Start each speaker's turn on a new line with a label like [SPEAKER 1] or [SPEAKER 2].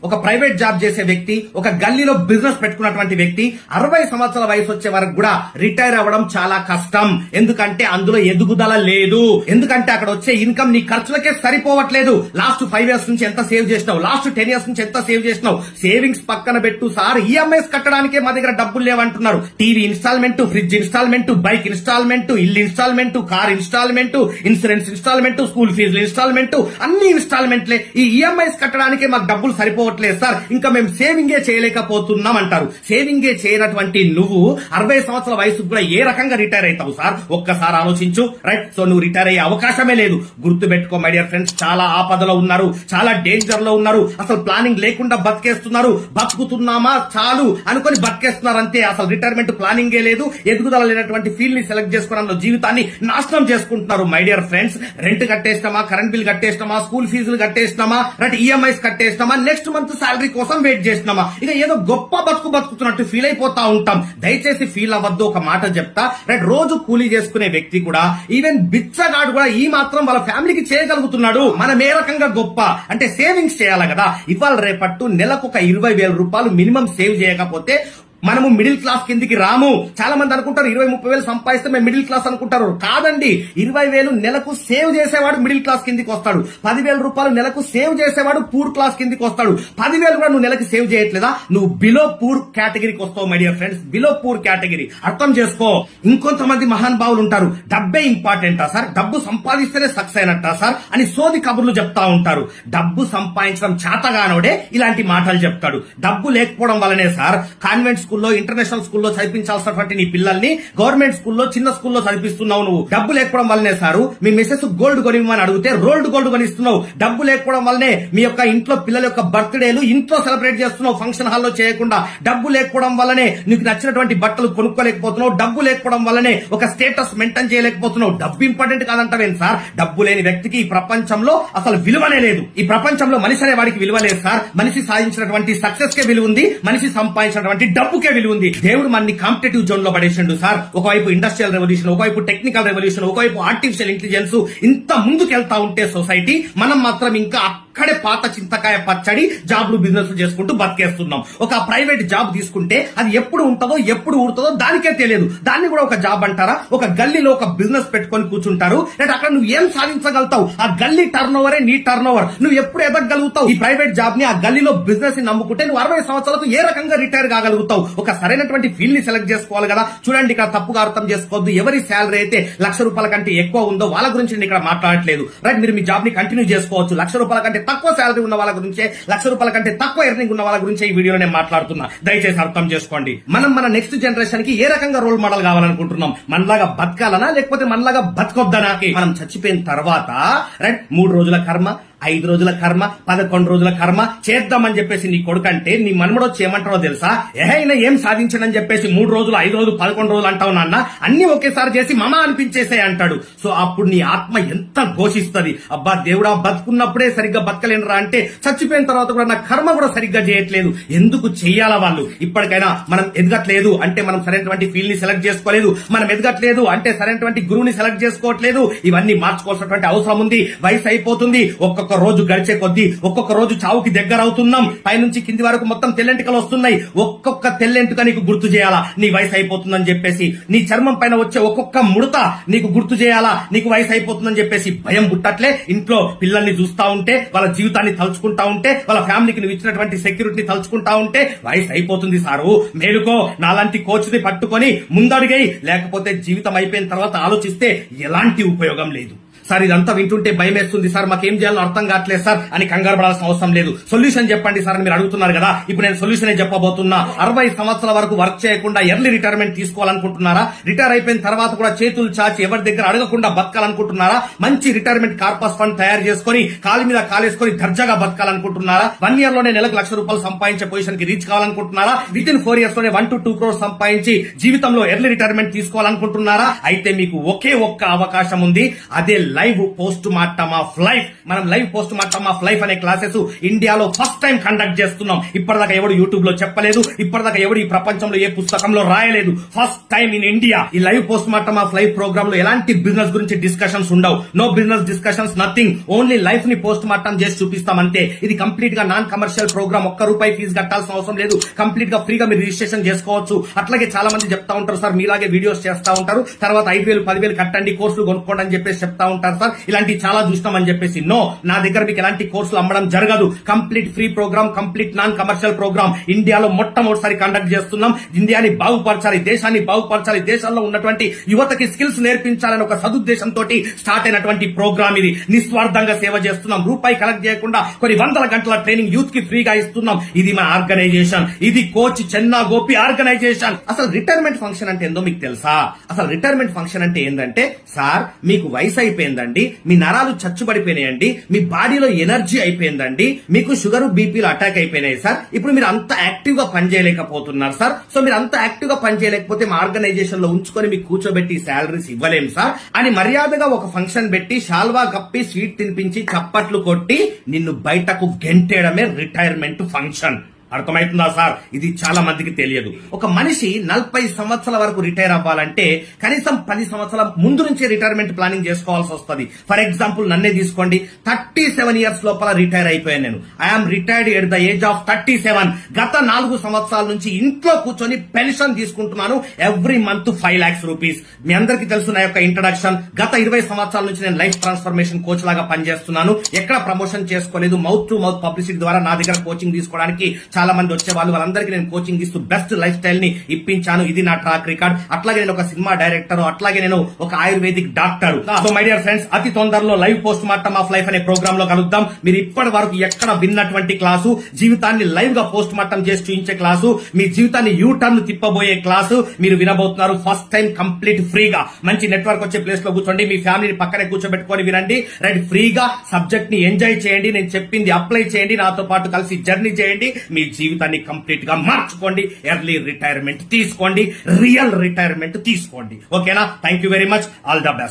[SPEAKER 1] ఒక private job చేసే వ్యక్తి, ఒక గల్లీలో బిజినెస్ పెట్టుకున్నటువంటి వ్యక్తి 60 సంవత్సరాల వయసు వచ్చే వరకు కూడా రిటైర్ అవ్వడం చాలా కష్టం. ఎందుకంటే అందులో ఎదుగుదల లేదు. ఎందుకంటే అక్కడ వచ్చే ఇన్కమ్ నీ ఖర్చులకే సరిపోవట్లేదు. లాస్ట్ 5 ఇయర్స్ నుంచి ఎంత సేవ్ చేసినావు, లాస్ట్ 10 ఇయర్స్ నుంచి ఎంత సేవ్ చేసినావు, సేవింగ్స్ పక్కన పెట్టు సార్. ఈఎంఐస్ కట్టడానికే మా దగ్గర డబ్బులు లేవంటున్నారు. TV installment, fridge installment, bike installment, ఇల్లు installment, car installment, insurance installment, school ఫీజులు ఇన్స్టాల్మెంట్, అన్ని ఇన్స్టాల్మెంట్లే. ఈ ఈఎంఐస్ కట్టడానికే మాకు డబ్బులు సరిపోవట్లేదు సార్, ఇంకా మేము సేవింగే చేయలేకపోతున్నాం అంటారు. సేవింగే చేయనటువంటి నువ్వు 60 సంవత్సరాల వయసు కూడా ఏ రకంగా రిటైర్ అవుతావు సార్? ఒక్కసారి ఆలోచించు. రైట్, సో నువ్వు రిటైర్ అయ్యే అవకాశమే లేదు. గుర్తు పెట్టుకో మై డియర్ ఫ్రెండ్స్, చాలా ఆపదలో ఉన్నారు, చాలా డేంజర్ లో ఉన్నారు. అసలు ప్లానింగ్ లేకుండా బతికేస్తున్నారు. బతుకుతున్నామా చాలు అనుకుని బతికేస్తున్నారు అంతే. అసలు రిటైర్మెంట్ ప్లానింగే లేదు. ఎదుగుదల లేనటువంటి ఫీల్డ్ ని సెలెక్ట్ చేసుకోవడంలో జీవితాన్ని నాశనం చేసుకుంటున్నారు మై డియర్ ఫ్రెండ్స్. రెంట్ కట్టేసినామా, కరెంట్ బిల్ కట్టేసినామా, స్కూల్ ఫీజులు కట్టేసినామా, రైట్ ఈఎంఐస్ కట్టేసినామా, నెక్స్ట్ మంత్ శాలరీ కోసం వెయిట్ చేసినామా, ఇక ఏదో గొప్ప బతుకుతున్నట్టు ఫీల్ అయిపోతా ఉంటాం. దయచేసి ఫీల్ అవ్వద్దు. ఒక మాట చెప్తా, రైట్, రోజు కూలీ చేసుకునే వ్యక్తి కూడా, ఈవెన్ బిచ్చగాడు కూడా ఈ మాత్రం వాళ్ళ ఫ్యామిలీకి చేయగలుగుతున్నాడు. మనం ఏ రకంగా గొప్ప అంటే సేవింగ్స్ చేయాలి కదా. ఇవాళ రేపట్టు నెలకు ఒక 20,000 రూపాయలు మినిమం సేవ్ చేయకపోతే మనము మిడిల్ క్లాస్ కిందికి రాము. చాలా మంది అనుకుంటారు 20-30 సంపాదిస్తే మేము మిడిల్ క్లాస్ అనుకుంటారు. కాదండి, 20,000 నెలకు సేవ్ చేసేవాడు మిడిల్ క్లాస్ కిందికి వస్తాడు. 10,000 రూపాయలు నెలకు సేవ్ చేసేవాడు పూర్ క్లాస్ కిందికి వస్తాడు. 10,000 కూడా నువ్వు నెలకు సేవ్ చేయట్లేదా, నువ్వు బిలో పూర్ కేటగిరీకి వస్తావు my dear friends. Below poor category అర్థం చేసుకో. ఇంకొంతమంది మహానుభావులు ఉంటారు, డబ్బే ఇంపార్టెంటా సార్, డబ్బు సంపాదిస్తేనే సక్సెస్ అయినట్టా సార్ అని సోది కబుర్లు చెప్తా ఉంటారు. డబ్బు సంపాదించడం చేతగానోడే ఇలాంటి మాటలు చెప్తాడు. డబ్బు లేకపోవడం వల్లనే సార్ కాన్వెంట్ స్కూల్లో, ఇంటర్నేషనల్ స్కూల్లో చదివించాల్సినటువంటి నీ పిల్లల్ని గవర్నమెంట్ స్కూల్లో, చిన్న స్కూల్లో చదివిస్తున్నావు నువ్వు. డబ్బు లేకపోవడం వల్లనే సారు మీ మిసెస్ గోల్డ్ కొనివ్వమని అడిగితే రోల్డ్ గోల్డ్ కొనిస్తున్నావు. డబ్బు లేకపోవడం వల్లనే మీ యొక్క ఇంట్లో పిల్లల యొక్క బర్త్డేలు ఇంట్లో సెలబ్రేట్ చేస్తున్నావు, ఫంక్షన్ హాల్లో చేయకుండా. డబ్బు లేకపోవడం వల్లనే నీకు నచ్చినటువంటి బట్టలు కొనుక్కోలేకపోతున్నావు. డబ్బు లేకపోవడం వల్లనే ఒక స్టేటస్ మెయింటైన్ చేయలేకపోతున్నావు. డబ్బు ఇంపార్టెంట్ కాదంటావేం సార్? డబ్బు లేని వ్యక్తికి ఈ ప్రపంచంలో అసలు విలువనే లేదు. ఈ ప్రపంచంలో మనిషి అనే వాడికి విలువ లేదు సార్. మనిషి సాధించినటువంటి సక్సెస్ కే విలువ ఉంది, మనిషి సంపాదించినటువంటి డబ్బుకే విలువ ఉంది. దేవుడు మనని కాంపిటేటివ్ జోన్ లో పడేసిండు సార్. ఒకవైపు ఇండస్ట్రియల్ రెవల్యూషన్, ఒకవైపు టెక్నికల్ రెవల్యూషన్, ఒకవైపు ఆర్టిఫిషియల్ ఇంటెలిజెన్స్, ఇంత ముందుకెళ్తా ఉంటే సొసైటీ, మనం మాత్రం ఇంకా అక్కడే పాత చింతకాయ పచ్చడి జాబ్లు బిజినెస్ చేసుకుంటూ బతికేస్తున్నాం. ఒక ప్రైవేట్ జాబ్ తీసుకుంటే అది ఎప్పుడు ఉంటుందో ఎప్పుడు ఊరుతుందో దానికే తెలియదు. దాన్ని కూడా ఒక జాబ్ అంటారా? ఒక గల్లీలో ఒక బిజినెస్ పెట్టుకొని కూర్చుంటారు. అంటే అక్కడ నువ్వు ఏం సాధించగలుగుతావు? ఆ గల్లీ టర్న్ ఓవరే నీ టర్న్ ఓవర్. నువ్వు ఎప్పుడు ఎదగలుగుతావు? ఈ ప్రైవేట్ జాబ్ ని, ఆ గల్లీలో బిజినెస్ ని నమ్ముకుంటే నువ్వు 60 సంవత్సరాలకు ఏ రకంగా రిటైర్ కాగలుగుతావు? ఒక సరైనటువంటి ఫీల్డ్ ని సెలెక్ట్ చేసుకోవాలి కదా. చూడండి, ఇక్కడ తప్పుగా అర్థం చేసుకోవద్దు. ఎవరి శాలరీ అయితే ₹1,00,000 కంటే ఎక్కువ ఉందో వాళ్ళ గురించి నేను ఇక్కడ మాట్లాడట్లేదు. రైట్, మీరు మీ జాబ్ ని కంటిన్యూ చేసుకోవచ్చు. ₹1,00,000 కంటే తక్కువ శాలరీ ఉన్న వాళ్ళ గురించే, ₹1,00,000 కంటే తక్కువ ఎర్నింగ్ ఉన్న వాళ్ళ గురించి ఈ వీడియోలో నేను మాట్లాడుతున్నా. దయచేసి అర్థం చేసుకోండి. మనం మన నెక్స్ట్ జనరేషన్ కి ఏ రకంగా రోల్ మోడల్ కావాలనుకుంటున్నాం? మనలాగా బతకాలనా, లేకపోతే మనలాగా బతకొద్దనా? మనం చచ్చిపోయిన తర్వాత రైట్ 3 రోజుల కర్మ, 5 రోజుల కర్మ, 11 రోజుల కర్మ చేద్దామని చెప్పేసి నీ కొడుకంటే నీ మనమడు వచ్చి ఏమంటారో తెలుసా? ఏహైనా ఏం సాధించనని చెప్పేసి 3 రోజులు, 5 రోజులు, 11 రోజులు అంటావు నాన్న, అన్ని ఒకేసారి చేసి మమ అనిపించేసే అంటాడు. సో అప్పుడు నీ ఆత్మ ఎంత ఘోషిస్తుంది, అబ్బా దేవుడా బతుకున్నప్పుడే సరిగ్గా బతకలేనరా అంటే చచ్చిపోయిన తర్వాత కూడా నా కర్మ కూడా సరిగ్గా చేయట్లేదు, ఎందుకు చెయ్యాలా వాళ్ళు? ఇప్పటికైనా మనం ఎదగట్లేదు అంటే మనం సరైనటువంటి ఫీల్డ్ ని సెలెక్ట్ చేసుకోలేదు, మనం ఎదగట్లేదు అంటే సరైనటువంటి గురువుని సెలెక్ట్ చేసుకోవట్లేదు. ఇవన్నీ మార్చుకోవాల్సినటువంటి అవసరం ఉంది. వయసు అయిపోతుంది. ఒక్కొక్క రోజు గడిచే కొద్దీ ఒక్కొక్క రోజు చావుకి దగ్గర అవుతున్నాం. పైనుంచి కింది వరకు మొత్తం తెల్లెంటికలు వస్తున్నాయి. ఒక్కొక్క తెల్లెంటుక నీకు గుర్తు చేయాలా నీ వయసు అయిపోతుందని చెప్పేసి. నీ చర్మం పైన వచ్చే ఒక్కొక్క ముడత నీకు గుర్తు చేయాలా నీకు వయసు అయిపోతుందని చెప్పేసి. భయం పుట్టట్లే? ఇంట్లో పిల్లల్ని చూస్తా ఉంటే, వాళ్ళ జీవితాన్ని తలుచుకుంటా ఉంటే, వాళ్ళ ఫ్యామిలీకి నువ్వు ఇచ్చినటువంటి సెక్యూరిటీని తలుచుకుంటా ఉంటే వయసు అయిపోతుంది సారు. మేలుకో, నాలాంటి కోచ్ ని పట్టుకొని ముందడుగై, లేకపోతే జీవితం అయిపోయిన తర్వాత ఆలోచిస్తే ఎలాంటి ఉపయోగం లేదు. సార్ ఇదంతా వింటుంటే భయం వేస్తుంది సార్, మాకేం చేయాలో అర్థం కావట్లేదు సార్ అని కంగారు పడాల్సిన అవసరం లేదు. సొల్యూషన్ చెప్పండి సార్ అని మీరు అడుగుతున్నారు కదా. ఇప్పుడు నేను సొల్యూషన్ చెప్పబోతున్నా. 60 సంవత్సరాల వరకు వర్క్ చేయకుండా ఎర్లీ రిటైర్మెంట్ తీసుకోవాలనుకుంటున్నారా? రిటైర్ అయిపోయిన తర్వాత కూడా చేతులు చాచి ఎవరి దగ్గర అడగకుండా బతకాలనుకుంటున్నారా? మంచి రిటైర్మెంట్ కార్పస్ ఫండ్ తయారు చేసుకుని కాలి మీద కాలేసుకొని దర్జాగా బతకాలనుకుంటున్నారా? 1 ఇయర్ లోనే నెలకు ₹1,00,000 సంపాదించే పొజిషన్ కి రీచ్ కావాలనుకుంటున్నారా? విత్ ఇన్ 4 ఇయర్స్ లోనే 1 to 2 crores సంపాదించి జీవితంలో ఎర్లీ రిటైర్మెంట్ తీసుకోవాలనుకుంటున్నారా? అయితే మీకు ఒకే ఒక్క అవకాశం ఉంది, అదే live post mortem of life. మనం live post mortem of life అనే క్లాసెస్ ఇండియాలో ఫస్ట్ టైం కండక్ట్ చేస్తున్నాం. ఇప్పటిదాకా ఎవడు యూట్యూబ్ లో చెప్పలేదు, ఇప్పటిదాకా ఎవడు ఈ ప్రపంచంలో ఏ పుస్తకంలో రాయలేదు. ఫస్ట్ టైం ఇన్ ఇండియా ఈ live post mortem of life programme లో ఎలాంటి బిజినెస్ గురించి డిస్కషన్స్ ఉండవు. No business discussions, nothing. Only life ని పోస్ట్ మార్టం చేసి చూపిస్తామంతే. ఇది కంప్లీట్ గా నాన్ కమర్షియల్ ప్రోగ్రామ్. ₹1 ఫీజు కట్టాల్సిన అవసరం లేదు. కంప్లీట్ గా ఫ్రీగా మీరు రిజిస్ట్రేషన్ చేసుకోవచ్చు. అట్లాగే చాలా మంది చెప్తా ఉంటారు, సార్ మీలాగే వీడియోస్ చేస్తా ఉంటారు, తర్వాత 5,000 10,000 కట్టండి, కోర్సులు కొనుక్కోండి అని చెప్పేసి చెప్తా ఉంటారు. సార్ ఇలాంటివి చాలా చూస్తామని చెప్పేసి నో, నా దగ్గర మీకు ఎలాంటి కోర్సులు అమ్మడం జరగదు. Complete free programme, complete non commercial programme. ఇండియాలో మొట్టమొదటిసారి కండక్ట్ చేస్తున్నాం. ఇండియాని బాగుపరచాలి, దేశాన్ని బాగుపరచాలి, దేశంలో ఉన్నటువంటి యువతకి స్కిల్స్ నేర్పించాలని ఒక సదుద్దేశంతో స్టార్ట్ అయినటువంటి ప్రోగ్రామ్ ఇది. నిస్వార్థంగా సేవ చేస్తున్నాం. రూపాయి కలెక్ట్ చేయకుండా కొన్ని వందల గంటల ట్రైనింగ్ యూత్ కి ఫ్రీగా ఇస్తున్నాం. ఇది మన ఆర్గనైజేషన్, ఇది కోచ్ చెన్నా గోపి ఆర్గనైజేషన్. అసలు రిటైర్మెంట్ ఫంక్షన్ అంటే ఏందో మీకు తెలుసా? అసలు రిటైర్మెంట్ ఫంక్షన్ అంటే ఏంటంటే, సార్ మీకు వయసు అయిపోయిందండి, మీ నరాలు చచ్చుబడిపోయినాయండి, మీ బాడీలో ఎనర్జీ అయిపోయిందండి, మీకు షుగర్ బీపీలు అటాక్ అయిపోయినాయి సార్, ఇప్పుడు మీరు అంత యాక్టివ్ గా పనిచేయలేకపోతున్నారు సార్. సో మీరు అంత యాక్టివ్ గా పనిచేయలేకపోతే మా ఆర్గనైజేషన్ లో ఉంచుకొని మీకు కూర్చోబెట్టి శాలరీస్ ఇవ్వలేం సార్ అని మర్యాదగా ఒక ఫంక్షన్ పెట్టి షాల్వా కప్పి స్వీట్ తినిపించి చప్పట్లు కొట్టి నిన్ను బయటకు గెంటేయడమే రిటైర్మెంట్ ఫంక్షన్. అర్థమవుతుందా సార్? ఇది చాలా మందికి తెలియదు. ఒక మనిషి 40 సంవత్సరాల వరకు రిటైర్ అవ్వాలంటే కనీసం 10 సంవత్సరాల ముందు నుంచే రిటైర్మెంట్ ప్లానింగ్ చేసుకోవాల్సి వస్తుంది. ఫర్ ఎగ్జాంపుల్ నన్నే తీసుకోండి, 37 ఇయర్స్ లోపల రిటైర్ అయిపోయాను నేను. I'm retired at the age of 37. గత 4 సంవత్సరాల నుంచి ఇంట్లో కూర్చొని పెన్షన్ తీసుకుంటున్నాను. Every month 5 lakhs rupees. మీ అందరికీ తెలుసు నా యొక్క ఇంట్రడక్షన్. గత 20 సంవత్సరాల నుంచి నేను లైఫ్ ట్రాన్స్ఫర్మేషన్ కోచ్ లాగా పనిచేస్తున్నాను. ఎక్కడ ప్రమోషన్ చేసుకోలేదు. మౌత్ టు మౌత్ పబ్లిసిటీ ద్వారా నా దగ్గర కోచింగ్ తీసుకోవడానికి చాలా మంది వచ్చేవాళ్ళు. వాళ్ళందరికీ నేను కోచింగ్ ఇస్తూ బెస్ట్ లైఫ్ స్టైల్ ని ఇప్పించాను. ఇది నా ట్రాక్ రికార్డ్. అట్లాగే నేను ఒక సినిమా డైరెక్టర్, అట్లాగే నేను ఒక ayurvedic doctor. So my dear friends, అతి తొందరలో live post mortem of life అనే ప్రోగ్రామ్ లో కలుద్దాం. మీరు ఇప్పటి వరకు ఎక్కడ విన్నటువంటి క్లాసు, జీవితాన్ని లైవ్ గా పోస్ట్ మార్టం చేసి చూపించే క్లాసు, మీ జీవితాన్ని యూ టర్న్ తిప్పబోయే క్లాసు మీరు వినబోతున్నారు. ఫస్ట్ టైం కంప్లీట్ ఫ్రీగా. మంచి నెట్వర్క్ వచ్చే ప్లేస్ లో కూర్చోండి, మీ ఫ్యామిలీని పక్కనే కూర్చోబెట్టుకొని వినండి. రైట్, ఫ్రీగా సబ్జెక్ట్ ని ఎంజాయ్ చేయండి. నేను చెప్పింది అప్లై చేయండి, నాతో పాటు కలిసి జర్నీ చేయండి. మీ జీవితాన్ని కంప్లీట్ గా మార్చుకోండి. ఎర్లీ రిటైర్మెంట్ తీసుకోండి, రియల్ రిటైర్మెంట్ తీసుకోండి. ఓకేనా? Thank you very much. All the best.